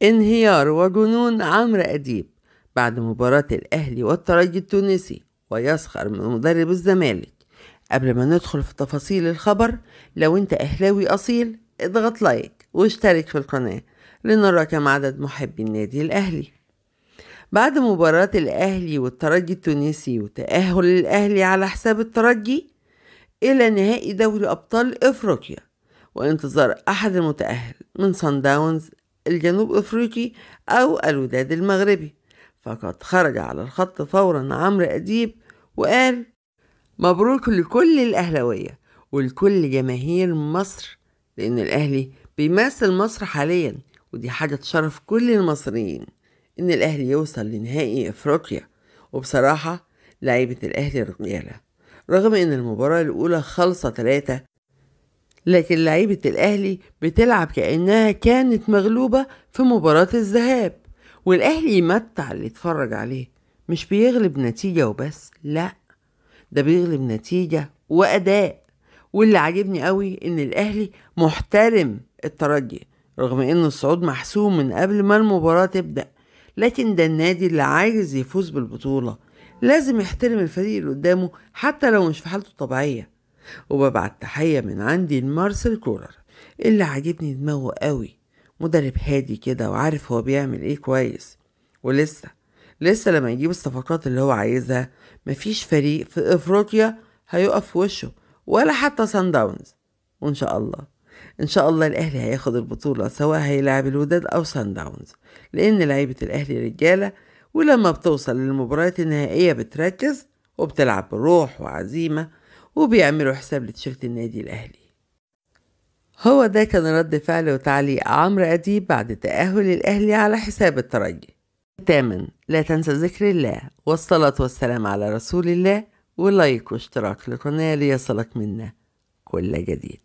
انهيار وجنون عمرو أديب بعد مباراة الأهلي والترجي التونسي، ويسخر من مدرب الزمالك. قبل ما ندخل في تفاصيل الخبر، لو انت أهلاوي أصيل اضغط لايك واشترك في القناة لنرى كم عدد محبي النادي الأهلي. بعد مباراة الأهلي والترجي التونسي وتأهل الأهلي على حساب الترجي إلى نهائي دوري أبطال إفريقيا، وانتظار أحد المتأهل من صن داونز الجنوب أفريقي أو الوداد المغربي، فقد خرج على الخط فورا عمرو أديب وقال: مبروك لكل الأهلاوية ولكل جماهير مصر، لأن الأهلي بيمثل مصر حاليا، ودي حاجة تشرف كل المصريين إن الأهلي يوصل لنهائي إفريقيا. وبصراحة لعيبة الأهلي رجالة، رغم إن المباراة الأولى خلصة 3، لكن لعيبة الأهلي بتلعب كأنها كانت مغلوبة في مباراة الذهاب، والأهلي يمتع اللي يتفرج عليه، مش بيغلب نتيجة وبس، لأ، ده بيغلب نتيجة وأداء. واللي عاجبني قوي إن الأهلي محترم الترجي، رغم إن الصعود محسوم من قبل ما المباراة تبدأ، لكن ده النادي اللي عايز يفوز بالبطولة، لازم يحترم الفريق اللي قدامه حتى لو مش في حالته الطبيعية. وببعت تحية من عندي لمارسيل كولر، اللي عاجبني دماغه قوي، مدرب هادي كده وعارف هو بيعمل ايه كويس. ولسه لما يجيب الصفقات اللي هو عايزها، مفيش فريق في افريقيا هيقف في وشه، ولا حتى سان داونز. وان شاء الله ان شاء الله الاهلي هياخد البطولة، سواء هيلاعب الوداد او سان داونز، لان لعيبة الاهلي رجالة، ولما بتوصل للمباريات النهائية بتركز وبتلعب بروح وعزيمة، وبيعملوا حساب لتيشيرت النادي الأهلي. هو ده كان رد فعل وتعليق عمرو أديب بعد تأهل الأهلي على حساب الترجي. تامن، لا تنسى ذكر الله والصلاة والسلام على رسول الله، ولايك واشتراك للقناة ليصلك منا كل جديد.